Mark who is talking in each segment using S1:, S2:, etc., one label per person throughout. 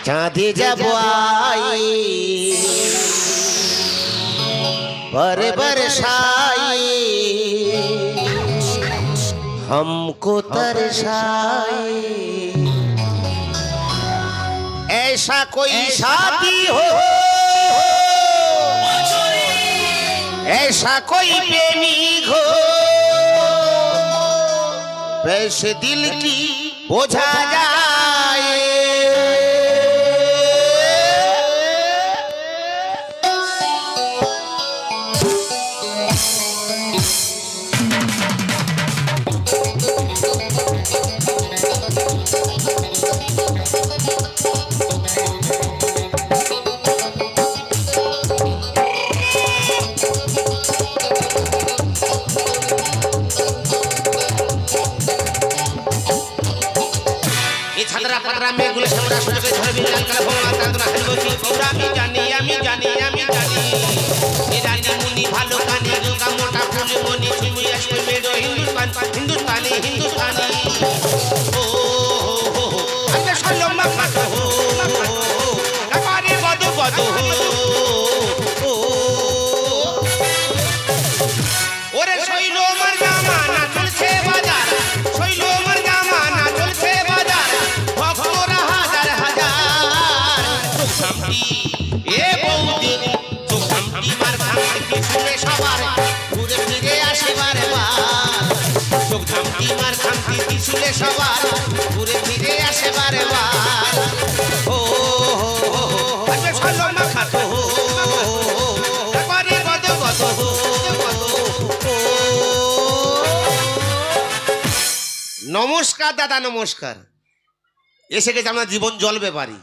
S1: चाँदे जब आई पर बरसाई हमको तरसाई। ऐसा कोई साथी हो, ऐसा कोई प्रेमी हो, वैसे दिल की बोझा जाए। में गुल हमरा सुजके धर बिलाल कला भोला तांदना हलगोची पूरा मी जानी ए रानी मुनी भालो कानी दुर्गा मोटा फूल मोनी छुई अश्व मेडो हिंदुस्तानी ओ अंदर सल्लो मत हो हमारे बदो ओरे सोइलो मर जामाना चलছে বাজার सोइलो मर जामाना चलছে বাজার ভক্তরা হাজার হাজার সুখামতি এ বউদি সুখামতি মার খামতি পিছনে সবার ঘুরে ফিরে আসে বারবার সুখামতি মার খামতি পিছনে সবার ঘুরে ফিরে আসে বারবার ও আজকে সল্লো মাখাতো তারপরে বদো নমস্কার দাদা নমস্কার। এসে গেছে আমরা জীবন জল ব্যাপারী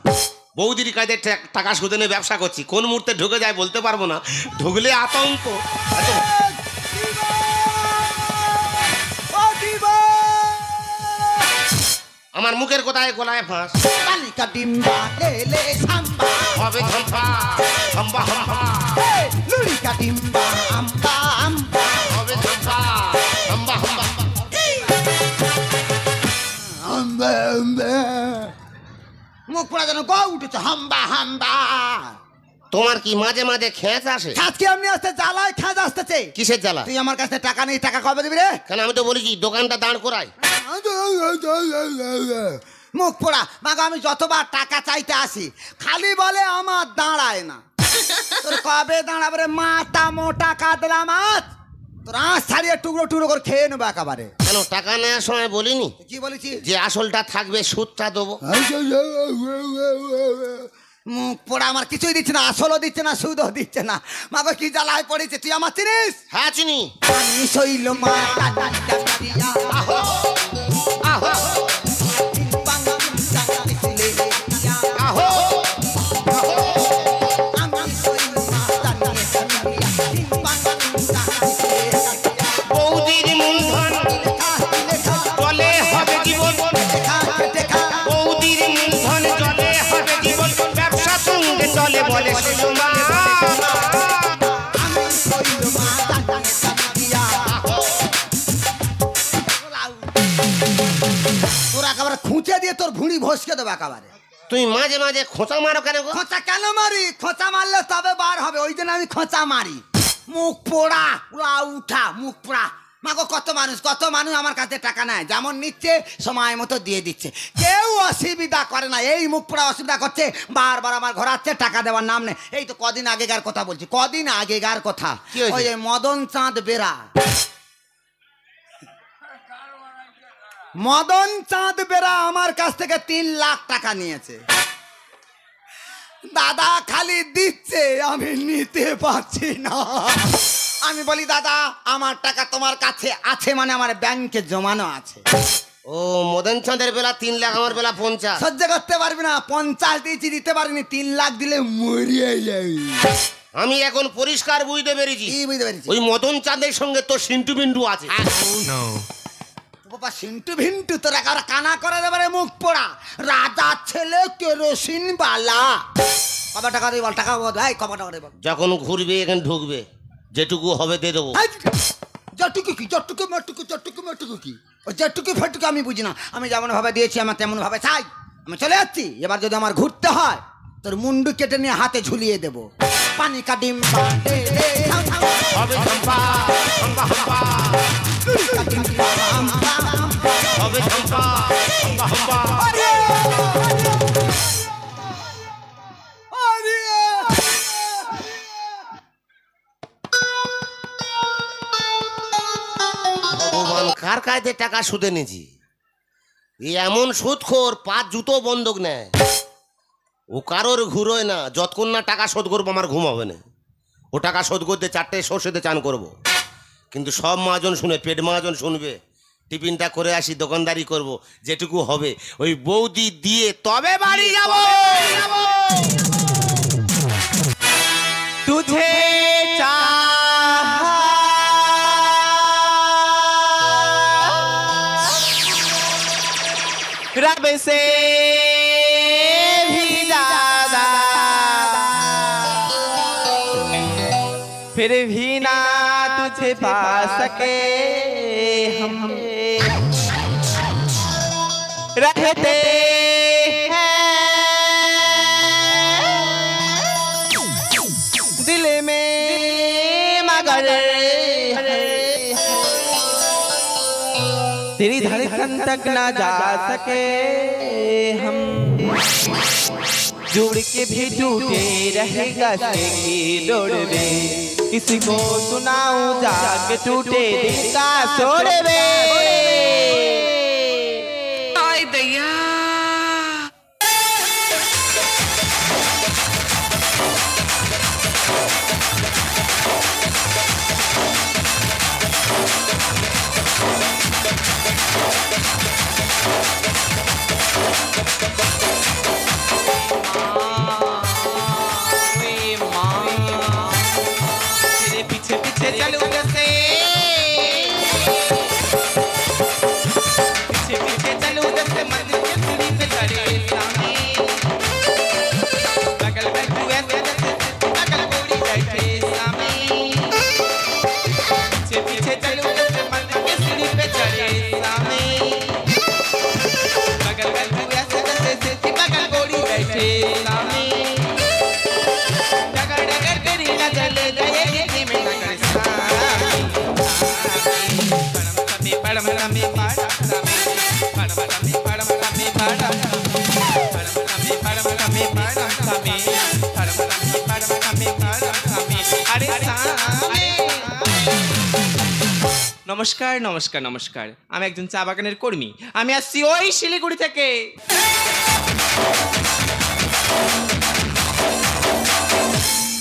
S1: বৌদির কাজে টাকা সুদে নিয়ে ব্যবসা করছি, কোন মুহূর্তে ঢুকে যায় বলতে পারবো না, ঢুকলে আতঙ্ক। আমার মুখের কোথায় গলায় ফাঁস
S2: কালিকা ডিম্বা লেলে সাম্বা
S1: হবে ঝম্পা হাম্বা হাম্বা
S2: লুলিকা ডিম্বা আম্বা আম্বা
S1: হবে ঝম্পা হাম্বা হাম্বা
S2: আম্বা আম্বা মুখ পড়া যেন গা উঠেছে হাম্বা হাম্বা।
S1: তোমার কি মাঝে মাঝে খেঁচ আসে?
S2: আজকে আমি আসতে জ্বালায় খেঁচ আসতেছে।
S1: কিসের জ্বালা?
S2: তুই আমার কাছে টাকা নেই, টাকা কবে দিবি রে?
S1: কেন আমি তো বলেছি দোকানটা দাঁড় করাই।
S2: মুখ পোড়া মাগো, আমি যতবার টাকা চাইতে আসি খালি বলে আমার দাঁড়ায় না। তোর কবে দাঁড়াবে রে? মাথা মোটা কাতলা মাছ তোর আঁশ ছাড়িয়ে টুকরো টুকরো করে খেয়ে নেবো একেবারে।
S1: কেন টাকা নেওয়ার সময় বলিনি
S2: কি বলেছি?
S1: যে আসলটা থাকবে সুদটা দেবো।
S2: মুখ পোড়া আমার কিছুই দিচ্ছে না, আসলও দিচ্ছে না, সুদও দিচ্ছে না। মাগো কি জ্বালায় পড়েছে, তুই আমার চিনিস?
S1: হ্যাঁ চিনি।
S2: আমি শৈল মা
S1: আহো আহো আহো বৌদির মূলধন জলে হবে জীবন, বৌদির মূলধন জলে হবে জীবন, ব্যবসা সঙ্গে চলে বলে সুষমা।
S2: তোরা একেবারে খুঁচে দিয়ে তোর ভুঁড়ি ভসকে দেবো একেবারে।
S1: তুই মাঝে মাঝে খোঁচা মারো কেন গো?
S2: খোঁচা কেন মারি? খোঁচা মারলে তবে বার হবে, ওই জন্য আমি খোঁচা মারি। মুখ পোড়া উড়া উঠা মুখ পোড়া। মাগো কত মানুষ আমার কাছে টাকা নেয়, যেমন নিচ্ছে সময় মতো দিয়ে দিচ্ছে, কেউ অসুবিধা করে না। এই মুখ পোড়া অসুবিধা করছে, বারবার আমার ঘোরাচ্ছে, টাকা দেওয়ার নাম নেই। এই তো কদিন আগেকার কথা বলছি, কদিন আগেকার কথা। ওই যে মদন চাঁদ বেরা, মদন চাঁদ বেরা আমার কাছ থেকে 3 লাখ টাকা নিয়েছে। দাদা খালি দিচ্ছে, আমি নিতে পারছি না। আমি বলি দাদা আমার টাকা তোমার কাছে আছে মানে আমার ব্যাংকে জমানো আছে।
S1: ও মদন চাঁদের বেলা 3 লাখ, আমার বেলা 50।
S2: সহ্য করতে পারবি না? 50 দিয়েছি, দিতে পারিনি। 3 লাখ দিলে মরিয়ে যাবি।
S1: আমি এখন পরিষ্কার বুঝতে পেরেছি।
S2: কি বুঝতে পেরেছি?
S1: ওই মদন চাঁদের সঙ্গে তো সিন্টু বিন্টু আছে।
S2: বাবা সিন্টু ভিন্টু তোরা কারা কানা করে দেবে রে মুখ পোড়া। রাজা ছেলে কেরোসিন বালা। কবে টাকা দেবো? টাকা ভাই কবে টাকা দেবো?
S1: যখন ঘুরবে এখানে ঢুকবে, যেটুকু হবে দিয়ে দেবো।
S2: যটুকু কি যটুকু মেটুকু যটুকু মেটুকু কি? ওই যেটুকু ফেটুকু আমি বুঝি না। আমি যেমন ভাবে দিয়েছি আমার তেমন ভাবে চাই। আমি চলে যাচ্ছি। এবার যদি আমার ঘুরতে হয় তোর মুন্ডু কেটে নিয়ে হাতে ঝুলিয়ে দেবো। পানি কা ডিম
S1: হবে ঝম্পা হাম্বা হাম্বা, হবে ঝম্পা হাম্বা হাম্বা। ভগবান, কার কায়দে টাকা সুদে নিয়েছি? এমন সুদখোর 5 জুতো বন্ধক নেয়। ও কারোর ঘুরোয় না, যতক্ষণ না টাকা শোধ করবো আমার ঘুম হবে না। ও টাকা শোধ করতে 4টে সর্ষেতে চান করব। কিন্তু সব মহাজন শুনে, পেট মহাজন শুনবে। টিফিনটা করে আসি, দোকানদারি করব, যেটুকু হবে ওই বৌদি দিয়ে তবে বাড়ি যাব।
S3: तुझे चाहा रब से भी ज्यादा, फिर भी ना तुझे पा सके हम रहते हैं दिल में, मगर तेरी धड़कन तक ना जा सके हम, जुड़ के भी टूटे रहेगा की डोर वे, किसी को सुनाऊं जाग टूटे दिल का शोर वे।
S4: आय दैया,
S3: तेरे पीछे पीछे चलूं जैसे, पीछे पीछे चलूं जैसे मंदिर के सीढ़ी पे चढ़े सामने, बगल में तू ऐसे जैसे बगल गोरी बैठे सामने, पीछे पीछे चलूं जैसे मंदिर के सीढ़ी पे चढ़े सामने, बगल में तू ऐसे जैसे बगल गोरी बैठे सामने, डगर डगर तेरी नजर ले जाएगी कि मैं नगर নমস্কার নমস্কার নমস্কার, আমি একজন চা বাগানের কর্মী। আমি আসছি ওই শিলিগুড়ি থেকে।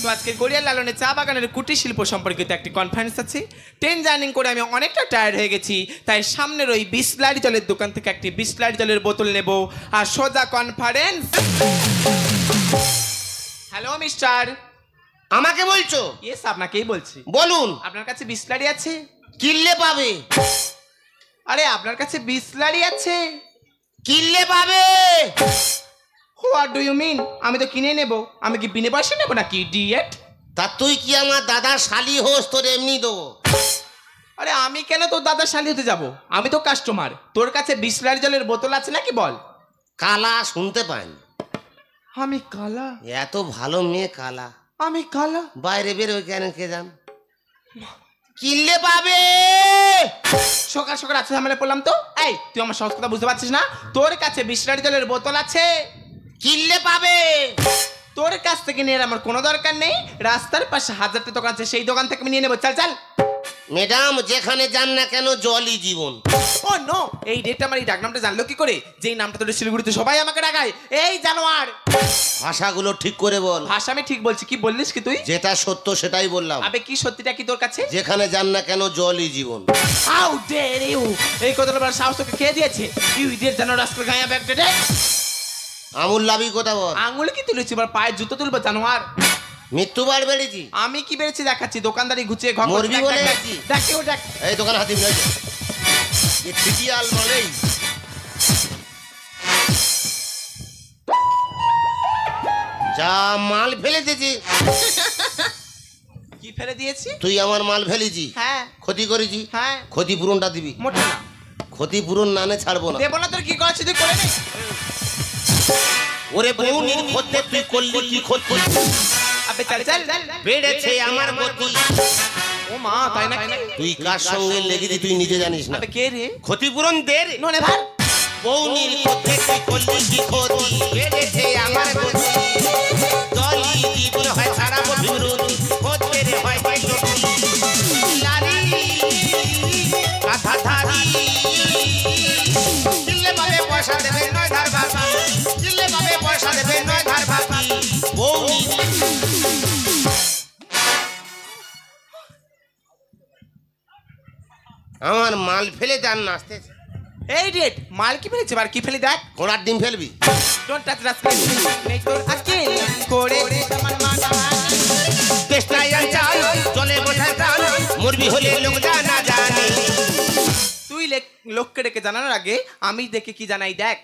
S3: তো আজকে গড়িয়া লালনে চা বাগানের কুটির শিল্প সম্পর্কিত একটি কনফারেন্স আছে। ট্রেন জার্নি করে আমি অনেকটা টায়ার্ড হয়ে গেছি, তাই সামনের ওই বিসলারি জলের দোকান থেকে একটি বিসলারি জলের বোতল নেব আর সোজা কনফারেন্স। Hello mister.
S1: আমাকে বলছো?
S3: ইয়েস, আপনাকেই বলছি।
S1: বলুন।
S3: আপনার কাছে বিসলারি আছে?
S1: কিনলে পাবে।
S3: আরে আপনার কাছে বিসলারি আছে?
S1: কিনলে পাবে।
S3: What do you mean? আমি তো কিনে নেব। আমি কি বিনে পয়সা নেবো নাকি ইডিয়েট?
S1: তা তুই কি আমার দাদার শালি হোস, তোর এমনি দেবো?
S3: আরে আমি কেন তোর দাদার শালি হতে যাব? আমি তো কাস্টমার। তোর কাছে বিসলারি জলের বোতল আছে নাকি বল?
S1: কালা শুনতে পান?
S3: আমি কালা?
S1: এত ভালো মেয়ে কালা।
S3: আমি কালা?
S1: বাইরে বেরোয় কেন কে জান। কিনলে পাবে।
S3: সকাল সকাল আছে ঝামেলা পড়লাম তো। এই তুই আমার সহজ কথা বুঝতে পারছিস না? তোর কাছে বিসলারি জলের বোতল আছে?
S1: কিনলে পাবে।
S3: তোর কাছ থেকে নিয়ে আমার কোনো দরকার নেই। রাস্তার পাশে হাজারটা দোকান আছে, সেই দোকান থেকে আমি নিয়ে নেবো। চল চল।
S1: ম্যাডাম, যেখানে যান না কেন জলই জীবন।
S3: ও নো, এই ডেটটা আমার এই ডাকনামটা জানলো কি করে? যেই নামটা তোর শিলিগুড়িতে সবাই আমাকে ডাকায়, এই জানোয়ার।
S1: ভাষাগুলো ঠিক করে বল।
S3: ভাষা আমি ঠিক বলছি। কি বললিস কি তুই?
S1: যেটা সত্য সেটাই বললাম।
S3: আবে কি সত্যিটা কি তোর কাছে?
S1: যেখানে যান না কেন জলই জীবন।
S3: How dare you! এই কথাটা বলার সাহস তোকে কে দিয়েছে? ইউ ইডিয়েট জানোয়ার, রাস্তার গায়ে ব্যাগ ডেটে।
S1: আমুল লাভি কথা বল।
S3: আঙুলে কি তুলেছি? এবার পায়ে জুতো তুলবো জানোয়ার।
S1: মৃত্যুবার বেড়েছি।
S3: আমি কি বেড়েছি দেখাচ্ছি। দোকানদারি ঘুচিয়ে ঘর
S1: মরবি বলে যাচ্ছি।
S3: ডাকি ও ডাক।
S1: এই দোকান হাতি মিলে এ ঠিকই আল মানেই। যা মাল ফেলে দিয়েছি।
S3: কি ফেলে দিয়েছি?
S1: তুই আমার মাল ফেলেছি।
S3: হ্যাঁ।
S1: ক্ষতি করেছি।
S3: হ্যাঁ।
S1: ক্ষতিপূরণটা দিবি।
S3: মোটে না।
S1: ক্ষতিপূরণ না নে ছাড়বো না।
S3: দেবো না। তোর কি করেছি তুই করে নে।
S1: ওরে বউনির খদ্দের তুই করলি কি খোদ
S3: আবে চল চল
S1: বেড়েছে আমার গতি।
S3: ও মা তাই নাকি?
S1: তুই কার সঙ্গে লেগেছি তুই নিজে জানিস না।
S3: আবে কে রে?
S1: ক্ষতিপূরণ দে রে।
S3: ননে ভাই
S1: বউনির খদ্দের তুই করলি কি ক্ষতি, বেড়েছে আমার গতি। জলি জীবন হয় সারা বিরোধী, খদ্দের হয় লারি কাঁথা ধারি। চিল্লে পাবে পয়সা দেবে নয় ধার বাকি, চিল্লে পাবে পয়সা দেবে নয় ধার বাকি। বউনি আমার মাল ফেলে যান নাচতে।
S3: এই রেট মাল কি ফেলেছে? বার কি ফেলে দেখ।
S1: ঘোড়ার ডিম ফেলবি?
S3: ডোন্ট টাচ রাস্কেল নেই তোর আকেল করে আমার মান
S1: চেষ্টায় চাল চলে বোঝা চাল, মরবি হলে লোক জানা জানে।
S3: তুই লোককে ডেকে জানানোর আগে আমি দেখে কি জানাই দেখ।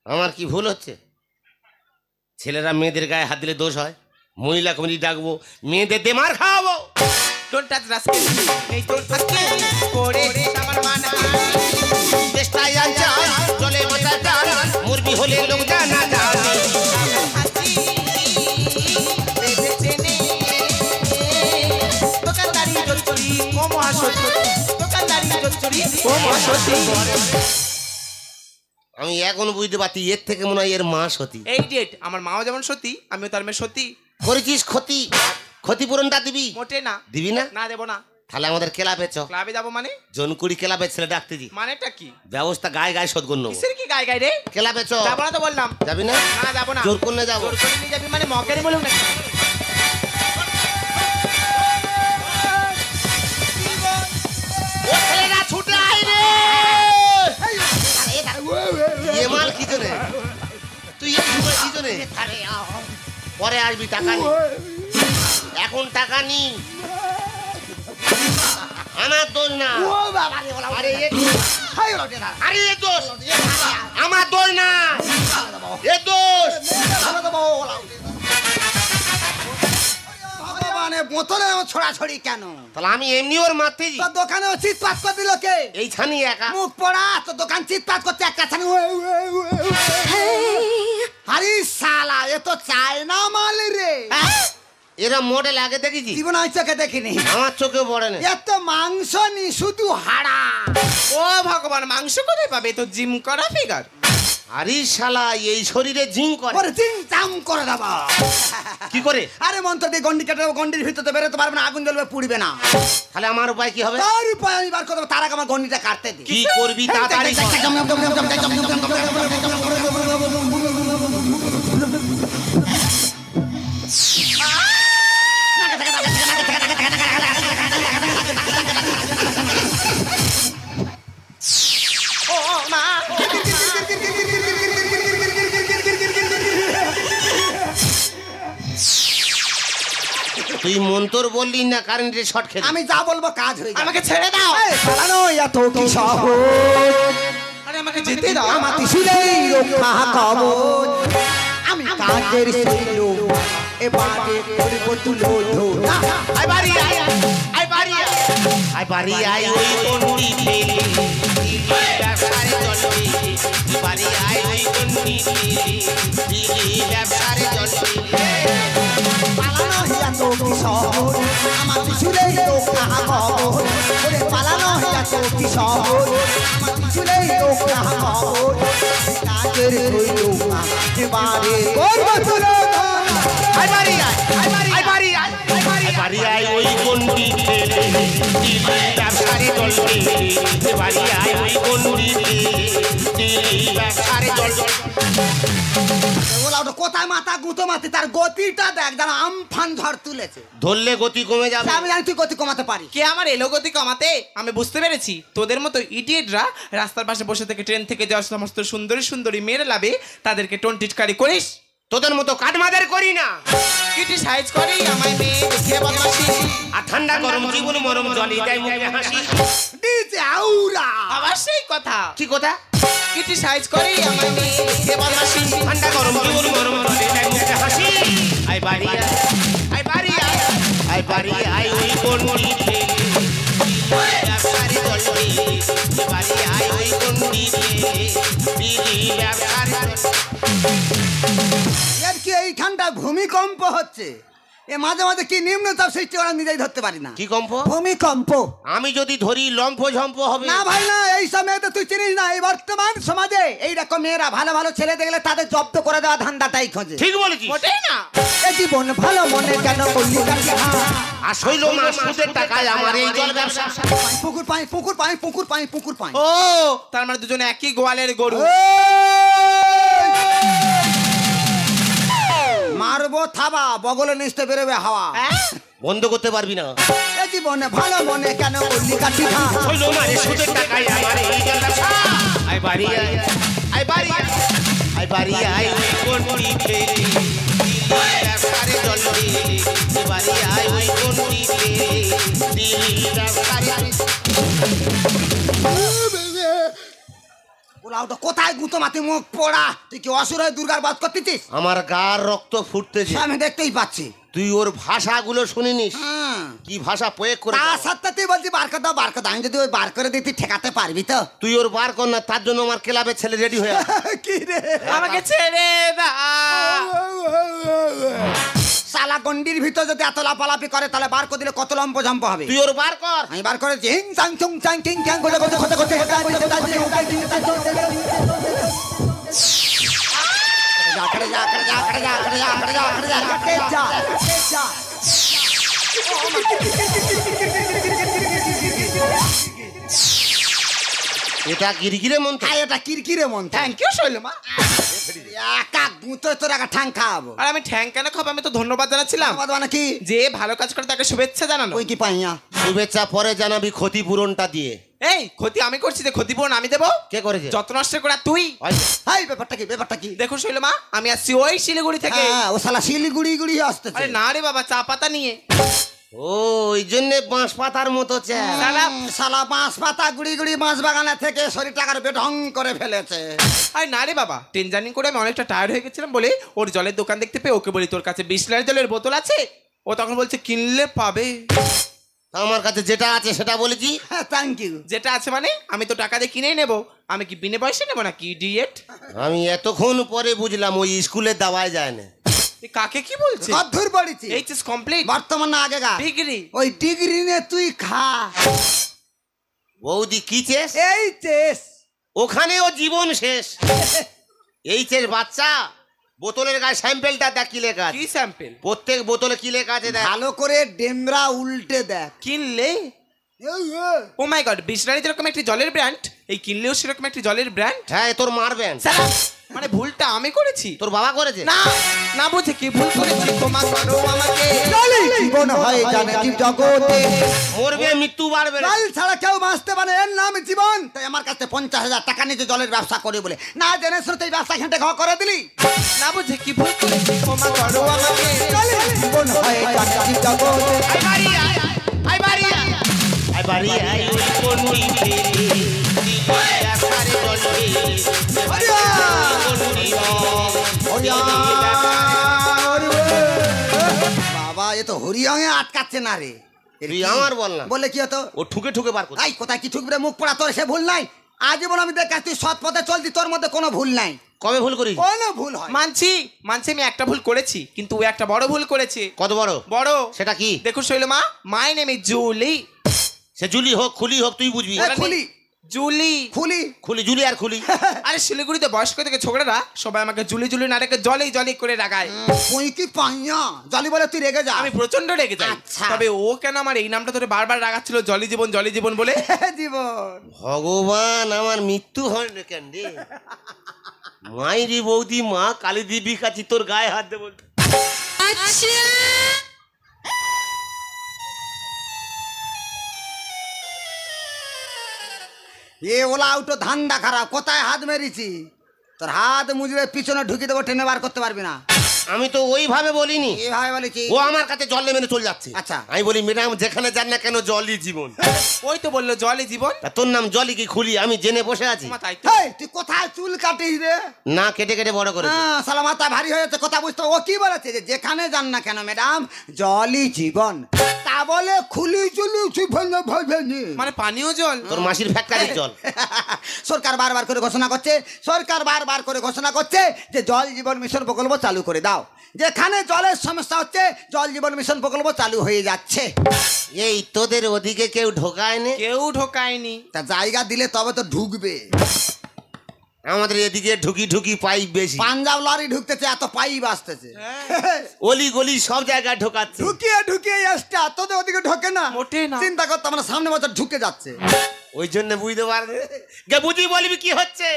S1: আমার কি ভুল হচ্ছে? ছেলেরা মেয়েদের গায়ে হাত দিলে দোষ হয়, মহিলা কমিটি ডাকবো, মেয়েদের দেমার খাওয়াবো।
S3: ডোন্ট টাচ রাস্কেল নেই তোর আকেল করে আমার মান
S1: চেষ্টায় চাল চলে বোঝা চাল, মরবি হলে লোক জানা জানে।
S3: দোকানদারি জোচ্চুরি ও মহাসতী, দোকানদারি জোচ্চুরি ও মহাসতী।
S1: আমি এখন বুঝতে পারছি এর থেকে মনে হয় এর মা সতী।
S3: এই ডেট আমার মাও যেমন সতী, আমিও তার মেয়ে সতী।
S1: করেছিস ক্ষতি, ক্ষতিপূরণটা দিবি?
S3: মোটে না।
S1: দিবি না?
S3: না দেবো না।
S1: তাহলে আমাদের ক্লাবে চ।
S3: ক্লাবে যাবো মানে?
S1: জনকুড়ি ক্লাবে ছেলে ডাকতেছি,
S3: মানেটা কি?
S1: ব্যবস্থা গায়ে গায়ে শোধ করবো।
S3: কিসের কি গায়ে গায়ে রে?
S1: ক্লাবে চ।
S3: যাবো না তো বললাম।
S1: যাবি না?
S3: না যাবো না।
S1: জোর করলে যাবো।
S3: জোর করে নিয়ে যাবি মানে মকের বলুন না।
S1: ও ছেলেরা ছুটে আয় রে। এ মাল কি জন্য? তুই এই সময় কি জন্য? পরে আসবি, টাকা নি। এখন টাকা নি, আমার দোষ না। আরে এ দোষ আমার দোষ না, এ দোষ।
S2: ভগবানে বোতলে ছড়াছড়ি কেন?
S1: তাহলে আমি এমনি ওর মারতেছি।
S2: তোর দোকানে চিৎপাত করে দিল কে?
S1: এই ছানি একা।
S2: মুখ পড়া, তোর দোকান চিৎপাত করছে একটা ছানি। আরে শালা, এ তো চায়না মাল রে।
S1: এরা মডেল আগে দেখেছি?
S2: জীবন আমি চোখে দেখিনি।
S1: আমার চোখে পড়ে না।
S2: এত মাংস নি, শুধু হাড়া।
S3: ও ভগবান, মাংস কোথায় পাবে? তো জিম করা ফিগার।
S1: আরে শালা, এই শরীরে জিম করে।
S2: ওরে জিং জাম করে দেবো।
S1: কি করে?
S2: আরে মন্ত্র দিয়ে গন্ডি কেটে দেবো, গন্ডির ভিতরে বেরোতে পারবে না, আগুন জ্বলবে, পুড়বে না।
S1: তাহলে আমার উপায় কি হবে?
S2: তার উপায় আমি বার করে দেবো, তার আগে আমার গন্ডিটা কাটতে দিই।
S1: কি করবি তাড়াতাড়ি কর।
S3: ও মা,
S1: তুই মন্তর বললি না কারেন্টের শর্ট খেলে?
S2: আমি যা বলবো কাজ হয়ে যাবে।
S3: আমাকে ছেড়ে দাও।
S2: চালানো এত কি সহজ,
S3: আরে আমাকে যেতে দাও।
S2: আমার ত্রিশূলেই রক্ষা কবচ। আমি কাজের ছিল, এবারে করব তুলো ধরা।
S1: আই বাড়ি আই, আই বাড়ি আই, আই বাড়ি আই ওই কোনটি ফেলি, ব্যবসারে চলবে। বাড়ি আই ওই কোনটি ফেলি, ব্যবসারে চলবে।
S2: পালানো এত কি সহজ, আমার ত্রিশূলেই রক্ষা কবচ। ওরে পালানো এত কি সহজ, আমার ত্রিশূলেই রক্ষা কবচ। কাজের ছিল, এবারে করব তুলো ধরা।
S1: আই বাড়ি আই, আই বাড়ি আই, বাড়ি আই, আই বাড়ি আই ওই কোনটি ফেলি, ব্যবসারে চলবে। বাড়ি আই ওই কোনটি ফেলি, ব্যবসারে চলবে।
S2: ওলা ওটা কোথায় মাথা গুঁতো মাতি, তার গতিটা দেখ, যেন আমফান ঝড় তুলেছে।
S1: ধরলে গতি কমে যাবে।
S2: আমি জানি তুই গতি কমাতে পারি।
S3: কে আমার এলো গতি কমাতে? আমি বুঝতে পেরেছি, তোদের মতো ইডিয়েটরা রাস্তার পাশে বসে থেকে ট্রেন থেকে যাওয়া সমস্ত সুন্দরী সুন্দরী মেয়েরা লাভে তাদেরকে টন্টিটকারি করিস।
S1: তোদের মতো কাঠমাদের করি না।
S3: কিটি সাইজ করি আমায় মেয়ে দেখে বদমাশি।
S1: আর ঠান্ডা গরম জীবন মরম জলি দেয় মুখে হাসি।
S2: ডিজে আউরা।
S3: আবার সেই কথা।
S1: কি কথা?
S3: কিটি সাইজ করি আমায় মেয়ে দেখে বদমাশি।
S1: ঠান্ডা গরম জীবন মরম জলি দেয় মুখে হাসি। আই বাড়ি আই, আই বাড়ি আই, আই বাড়ি আই ওই কোনটি ফেলি, ব্যবসারে চলবে। বাড়ি আই ওই কোনটি ফেলি, ব্যবসারে চলবে।
S2: ভূমিকম্প হচ্ছে। এ মাঝে মাঝে কি নিম্নচাপ সৃষ্টি ওরা নিজেই ধরতে পারি না।
S1: কি কম্প?
S2: ভূমিকম্প।
S1: আমি যদি ধরি লম্ফ ঝম্প হবে।
S2: না ভাই না, এই সময় তো তুই চিনিস না, এই বর্তমান সমাজে এইরকম মেয়েরা ভালো ভালো ছেলে দেখলে তাদের জব্দ করে দেওয়া ধান্দাটাই খোঁজে।
S1: ঠিক বলেছিস।
S3: মোটেই না।
S2: এ জীবন ভালো মনে কেন করলি কাটি হাত?
S1: আর শৈল মাস সুদের টাকায় আমার এই জল ব্যবসা।
S2: পুকুর পাই পুকুর পাই পুকুর পাই পুকুর পাই।
S3: ও তার মানে দুজনে একই গোয়ালের গরু।
S2: মারবো থাবা, বগলে নিচতে বেরোবে হাওয়া।
S1: বন্ধ করতে পারবি না।
S2: এ জীবনে ভালো মনে কেন করলি কাটি হাত?
S1: শৈল মারে সুদের টাকায় আমার এই জল ব্যবসা। আই বাড়ি আয়, আই বাড়ি আয়, আই বাড়ি আয় ওই কোনটি ফেলি দিলি জল দিলি। আই বাড়ি আয় ওই কোনটি ফেলি দিলি
S2: ওরা ওটা কোথায় গুঁতো মাতি মুখ পোড়া? তুই কি অসুর হয়ে দুর্গার বাদ করতেছিস?
S1: আমার গার রক্ত ফুটতেছে।
S2: আমি দেখতেই পাচ্ছি।
S1: তুই ওর ভাষাগুলো শুনিনিস? কি ভাষা প্রয়োগ করে?
S2: তার সাথে তুই বলছি বার করে দাও বার করে দাও। আমি যদি ওই বার করে দিই তুই ঠেকাতে পারবি তো?
S1: তুই ওর বার কর না, তার জন্য আমার ক্লাবের ছেলে রেডি হয়ে আছে।
S2: কি রে
S3: আমাকে ছেড়ে দা।
S2: শালা গন্ডির ভিতর যদি এত লাপালাপি করে তাহলে বার করে দিলে কত লম্ব ঝম্প হবে।
S1: তুই ওর বার কর।
S2: আমি বার করেছি হিং চাং চুং চাং কিং ক্যাং গোজা গোজা গোজা গোজা
S1: এটা গিরগিরে মন্ত্র।
S2: এটা কিরকিরে মন।
S3: Thank you Shoilma.
S2: একা গুঁতো তোর একা ঠাং খাওয়াবো।
S3: আর আমি ঠ্যাং কেন খাবো? আমি তো ধন্যবাদ জানাচ্ছিলাম।
S2: মানে কি?
S3: যে ভালো কাজ করে তাকে শুভেচ্ছা জানানো।
S2: ওই কি পাইয়া?
S1: শুভেচ্ছা পরে জানাবি ক্ষতিপূরণটা দিয়ে।
S3: এই ক্ষতি আমি করছি, যে ক্ষতিপূরণ আমি দেবো।
S1: কে করেছে?
S3: যত নষ্ট করে তুই।
S2: হাই ব্যাপারটা কি? ব্যাপারটা কি?
S3: দেখো শৈলমা, আমি আসছি ওই শিলিগুড়ি থেকে।
S2: হ্যাঁ, ও শালা শিলিগুড়ি গুড়ি আসতেছে।
S3: আরে না রে বাবা, চা পাতা নিয়ে।
S1: ও ওই জন্য বাঁশ পাতার মতো চ্যাপ।
S2: শালা বাঁশ পাতা গুড়ি গুড়ি বাঁশ বাগানে থেকে শরীর টাকার বেঢং করে ফেলেছে।
S3: আরে না রে বাবা, ট্রেন জার্নি করে আমি অনেকটা টায়ার্ড হয়ে গেছিলাম বলে ওর জলের দোকান দেখতে পেয়ে ওকে বলি তোর কাছে 20 লিটার জলের বোতল আছে? ও তখন বলছে কিনলে পাবে।
S1: আমার কাছে যেটা আছে সেটা বলেছি।
S2: হ্যাঁ, থ্যাংক ইউ।
S3: যেটা আছে মানে আমি তো টাকা দিয়ে কিনেই নেবো। আমি কি বিনে পয়সা নেবো নাকি ইডিয়েট?
S1: আমি এতক্ষণ পরে বুঝলাম ওই স্কুলে দেওয়াই যায় না।
S3: কাকে কি বলছিস?
S2: কদ্দূর পড়েছি?
S3: HS complete.
S2: বর্তমান না আগেকার
S3: ডিগ্রি।
S2: ওই ডিগ্রি নে তুই খা।
S1: বৌদি কি চেস?
S2: এই চেস
S1: ওখানেও জীবন শেষ। এই চেস বাচ্চা বোতলের গায়ে স্যাম্পেলটা দেখ কি লেখা
S3: কি
S1: আছে।
S3: স্যাম্পল?
S1: প্রত্যেক বোতলে কি লেখা আছে দেখ।
S2: ভালো করে ডেমরা উল্টে দেখ।
S3: কিনলে? ও মাই গড, বিসলারি যেরকম একটি জলের ব্র্যান্ড, এই কিনলেও সেরকম একটি জলের ব্র্যান্ড।
S1: হ্যাঁ, এ তোর মারবেন।
S3: মানে ভুলটা আমি করেছি?
S1: তোর বাবা করেছে?
S3: না না, বুঝে কি ভুল করেছি? তোমার করো আমাকে।
S2: জীবন হয় জানে জীব জগতে,
S1: মরবে মৃত্যু বাড়বে।
S2: জল ছাড়া কেউ বাঁচতে পারে, এর নাম জীবন। তাই আমার কাছে 50,000 টাকা নিয়ে জলের ব্যবসা করে বলে না জেনে শুনে তুই ব্যবসা ঘেঁটে খাওয়া করে দিলি।
S3: না বুঝে কি ভুল করেছি? তোমার করো আমাকে।
S2: জীবন হয় জানে জীব জগতে।
S1: আই বাড়ি আয়, আই বাড়ি আয়, আই বাড়ি আয় ওই কোনটি ফেলি দিলি আকারে জল দিলি।
S2: বাবা, এ তো হরিয়ঙে আটকাচ্ছে না রে।
S1: তুই আমার বল না।
S2: বলে কি হতো?
S1: ও ঠুকে ঠুকে বার করছে।
S2: আই কোথায় কি ঠুকবে? মুখ পড়া তোর সে ভুল নাই। আজীবন আমি দেখ তুই সৎ পথে চলতি, তোর মধ্যে কোনো ভুল নাই।
S1: কবে ভুল করিস?
S2: কোনো ভুল হয়?
S3: মানছি মানছি, আমি একটা ভুল করেছি, কিন্তু ও একটা বড় ভুল করেছে।
S1: কত বড়?
S3: বড়।
S1: সেটা কি?
S3: দেখো Shoilma, my name is Julie.
S1: সে জুলি হোক খুলি হোক তুই বুঝবি।
S2: এ, খুলি
S3: জুলি।
S2: খুলি
S1: খুলি জুলি আর খুলি।
S3: আরে শিলিগুড়িতে বয়স্ক থেকে ছোকরারা সবাই আমাকে জুলি জুলি না রেখে জলি জলি করে রাগায়।
S2: তুই কি পাইয়া জলি বলে তুই রেগে যা?
S3: আমি প্রচন্ড রেগে যাই।
S2: আচ্ছা।
S3: তবে ও কেন আমার এই নামটা ধরে বারবার রাগাচ্ছিল, জলি জীবন বলে?
S2: জীবন
S1: ভগবান, আমার মৃত্যু হয় না কেন রে? মাইরি বৌদি মা কালী দেবী কাছি তোর গায়ে হাত দে বলতে।
S2: এ ওলা উঠো ধান্দা খারাপ। কোথায় হাত মেরেছি? তোর হাত মুজরে পিছনে ঢুকে দেবো, টেনে বার করতে পারবি না।
S1: আমি তো ওইভাবে বলিনি।
S2: এভাবে বলেছি।
S1: ও আমার কাছে জল নেমে চলে যাচ্ছে।
S2: আচ্ছা।
S1: আমি বলি ম্যাডাম যেখানে যান না কেন জলই জীবন।
S3: ওই তো বললো জলি জীবন।
S1: তা তোর নাম জলি কি খুলি? আমি জেনে বসে আছি।
S3: তোমার তাই তো।
S2: এই, তুই কোথায় চুল কাটিস রে?
S1: না কেটে কেটে বড় করে।
S2: সালা মাথা ভারী হয়েছে, কথা বুঝতে। ও কি বলেছে যে যেখানে যান না কেন ম্যাডাম জলই জীবন, তা বলে খুলি চুলি ভাবেনি।
S3: মানে পানীয় জল?
S1: তোর মাসির ফ্যাক্টরির জল।
S2: সরকার বারবার করে ঘোষণা করছে, সরকার বারবার করে ঘোষণা করছে যে জল জীবন মিশন প্রকল্প চালু করে দাও। যেখানে জলের সমস্যা হচ্ছে জল জীবন মিশন প্রকল্প চালু হয়ে যাচ্ছে।
S1: এই তোদের ওদিকে কেউ ঢোকায় না?
S3: কেউ ঢোকায়নি।
S2: তা জায়গা দিলে তবে তো ঢুকবে।
S1: আমাদের এদিকে ঢুকি ঢুকি পাইপ বেশি।
S2: পাঞ্জাব লরি ঢুকতেছে, এত পাইপ আসতেছে।
S1: অলি গলি সব জায়গায় ঢোকাচ্ছে।
S2: ঢুকিয়ে ঢুকিয়ে এসছে, তোদের ওদিকে ঢোকে না।
S3: মোটেই না।
S2: চিন্তা করতে আমরা সামনে বছর ঢুকে যাচ্ছে।
S1: ওই জন্য বুঝতে পারবে গে বুঝি বলবি কি হচ্ছে।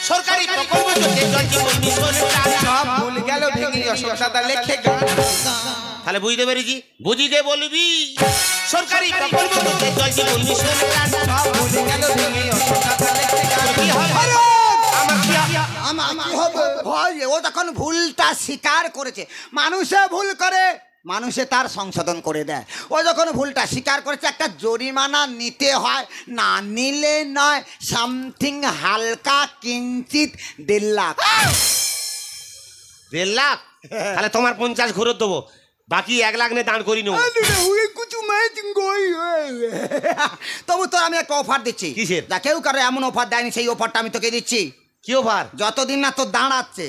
S1: সরকারি প্রকল্প চলছে জল জীবন মিশনের টাকা।
S3: সব ভুল গেল ভেঙে অশোক দাদা লেখে গান।
S1: তাহলে বুঝতে পেরেছি, বুঝিকে বলবি সরকারি প্রকল্প চলছে জল জীবন মিশনের টাকা।
S3: সব ভুল গেল ভেঙে অশোক দাদা লেখে গান।
S1: কি হবে?
S2: আমার কি হবে? ভয়, ও তখন ভুলটা স্বীকার করেছে। মানুষে ভুল করে, মানুষে তার সংশোধন করে দেয়। ও যখন ভুলটা স্বীকার করেছে, একটা জরিমানা নিতে হয়, না নিলে নয়। সামথিং হালকা কিঞ্চিত 1.5 লাখ।
S1: 1.5 লাখ? তাহলে তোমার 50 ঘুরত দেবো, বাকি 1 লাখ নিয়ে দাঁড় করি নেবো।
S2: তবু তোর আমি একটা অফার দিচ্ছি।
S1: কিসের?
S2: যা কেউ কারো এমন অফার দেয়নি, সেই অফারটা আমি তোকে দিচ্ছি।
S1: কি অফার?
S2: যতদিন না তোর দাঁড়াচ্ছে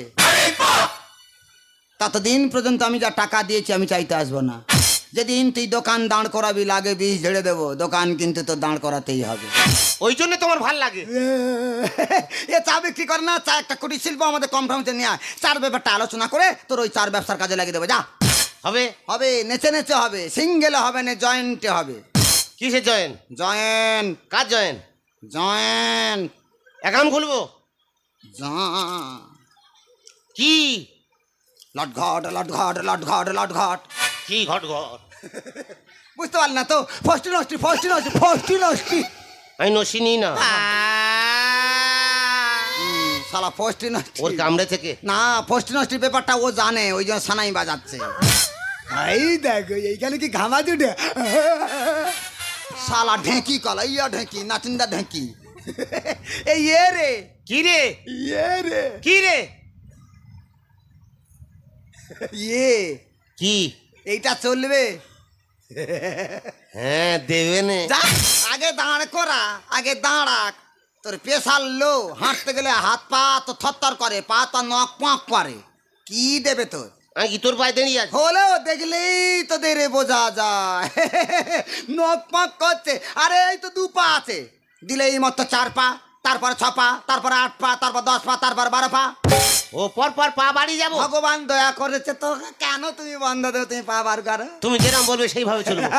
S2: ততদিন পর্যন্ত আমি যা টাকা দিয়েছি আমি চাইতে আসবো না। যেদিন তুই দোকান দাঁড় করাবি, লাগে বীজ ঝেড়ে দেবো, দোকান কিন্তু তোর দাঁড় করাতেই হবে।
S1: ওই জন্য তোমার ভাল লাগে।
S2: এ চা বিক্রি করে না, চা একটা কুটির শিল্প আমাদের কনফারেন্সে নিয়ে আয়। চার ব্যাপারটা আলোচনা করে তোর ওই চার ব্যবসার কাজে লাগিয়ে দেবো। যা।
S1: হবে?
S2: হবে, নেচে নেচে হবে, সিঙ্গেলে হবে না, জয়েন্টে হবে।
S1: কিসে জয়েন?
S2: জয়েন
S1: কাজ জয়েন?
S2: জয়েন
S1: অ্যাকাউন্ট খুলবো। কি?
S2: লটঘট লটঘট লটঘট লটঘট।
S1: কি ঘট ঘট?
S2: বুঝতে পারলি না তো? ফষ্টি নষ্টি ফষ্টি নষ্টি ফষ্টি নষ্টি।
S1: আমি নসিনি না।
S2: শালা ফষ্টি নষ্টি।
S1: ওর কামড়ে থেকে
S2: না, ফষ্টি নষ্টির ব্যাপারটা ও জানে, ওই জন্য সানাই বাজাচ্ছে। এই দেখো এইখানে কি ঘামা দুটে। শালা ঢেঁকি কলা, ইয়া ঢেঁকি, নাচিন্দা ঢেঁকি। এই এ রে।
S1: কি রে?
S2: এ রে।
S1: কি রে?
S2: ইয়ে
S1: কি?
S2: এইটা চলবে?
S1: হ্যাঁ দেবে নে।
S2: যা, আগে দাঁড় করা, আগে দাঁড়াক। তোর পেশার লো, হাঁটতে গেলে হাত পা তো থরথর করে, পা তো নখ পাঁক করে। কি দেবে তোর?
S1: আমি কি তোর পায়ে দাঁড়িয়ে আছি?
S2: হলেও দেখলেই তো দেরে বোঝা যায়। নখ পাঁক করছে। আরে এই তো 2 পা আছে, দিলেই মতো 4 পা, তারপর 6 পা, তারপর 8 পা, তারপর 10 পা, তারপর 12 পা।
S1: ও পর পর পা বাড়ি যাবো?
S2: ভগবান দয়া করেছে তো, কেন তুমি বন্ধ দেবে? তুমি পা বার করো।
S1: তুমি যেরকম বলবে সেইভাবে চলবো।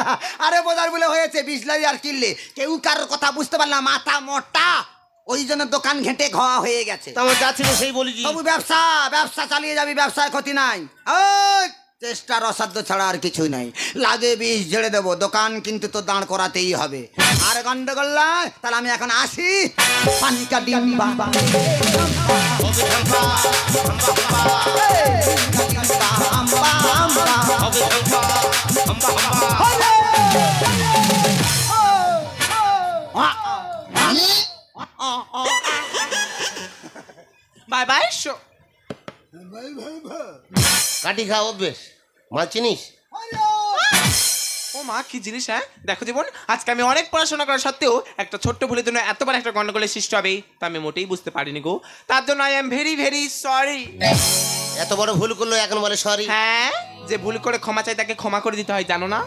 S2: আরে বোঝার বলে হয়েছে, বিসলারি আর কিনলে কেউ কারোর কথা বুঝতে পারলাম, মাথা মোটা, ওই জন্য দোকান ঘেঁটে ঘোয়া হয়ে গেছে।
S1: আমার যা ছিল সেই বলেছি।
S2: তবু ব্যবসা ব্যবসা চালিয়ে যাবি, ব্যবসায় ক্ষতি নাই। ওই চেষ্টার অসাধ্য ছাড়া আর কিছুই নাই। লাগে বীজ ঝেড়ে দেবো, দোকান কিন্তু তো দাঁড় করাতেই হবে। আর গন্ডগোল নাই, তাহলে আমি এখন আসি। পানিকা ডিম্বা
S3: বাই বাই।
S1: কাটি খাওয়া অভ্যেস, মাল চিনিস?
S3: ও মা, কি জিনিস! হ্যাঁ দেখো জীবন, আজকে আমি অনেক পড়াশোনা করা সত্ত্বেও একটা ছোট্ট ভুলের জন্য এত বড় একটা গন্ডগোলের সৃষ্টি হবে তা আমি মোটেই বুঝতে পারিনি গো। তার জন্য I am very very sorry.
S1: এত বড় ভুল করলো এখন বলে সরি?
S3: হ্যাঁ, যে ভুল করে ক্ষমা চাই তাকে ক্ষমা করে দিতে হয়, জানো না?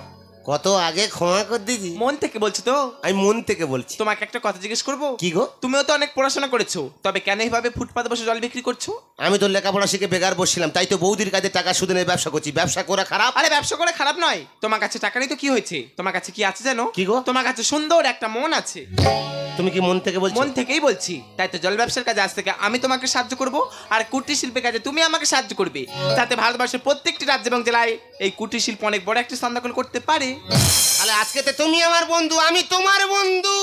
S1: কত আগে ক্ষমা করে দিদি।
S3: মন থেকে বলছি তো।
S1: আমি মন থেকে বলছি।
S3: তোমাকে একটা কথা জিজ্ঞেস করবো?
S1: কি গো?
S3: তুমিও তো অনেক পড়াশোনা করেছো, তবে কেন এইভাবে ফুটপাতে বসে জল বিক্রি করছো?
S1: আমি তো লেখাপড়া শিখে বেকার বসছিলাম, তাই তো বৌদির কাছে টাকা সুদে নিয়ে ব্যবসা করছি। ব্যবসা করা খারাপ?
S3: আরে ব্যবসা করে খারাপ নয়, তোমার কাছে টাকা নেই তো কি হয়েছে? তোমার কাছে কি আছে জানো?
S1: কি গো?
S3: তোমার কাছে সুন্দর একটা মন আছে।
S1: তুমি কি মন থেকে বলছো?
S3: মন থেকেই বলছি। তাই তো জল ব্যবসার কাজে আজ থেকে আমি তোমাকে সাহায্য করব, আর কুটির শিল্পের কাজে তুমি আমাকে সাহায্য করবে, যাতে ভারতবর্ষের প্রত্যেকটি রাজ্য এবং জেলায় এই কুটির শিল্প অনেক বড় একটা স্থান দখল করতে পারে।
S1: তাহলে আজকে তো তুমি আমার বন্ধু, আমি তোমার বন্ধু।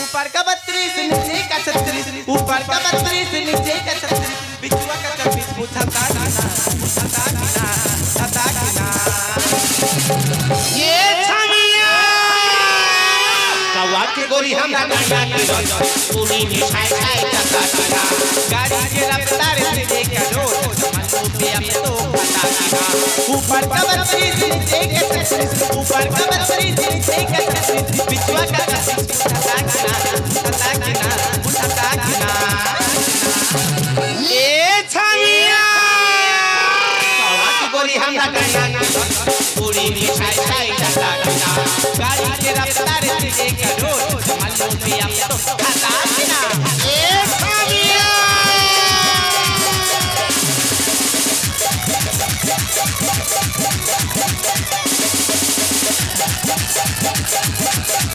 S3: ऊपर का 32 नीचे का 36, ऊपर का 32 नीचे का 36, बिचुआ का 24 मुठा ताना ताता किना।
S1: ये छमिया कवा के गोरी हम ना के रोज पूरी मिठाई खाए ताता किना।
S3: गाड़ी के रफ्तार से देखा रोड मन पे अब तो पता किना। ऊपर का 32 नीचे का 36, ऊपर का 32 नीचे का 36, बिचुआ का 24 मुठा ताता किना।
S1: ये छमिया करी हमरा गाना पूरी मिठाई खाई डाटा गाड़ी के रफ्तार से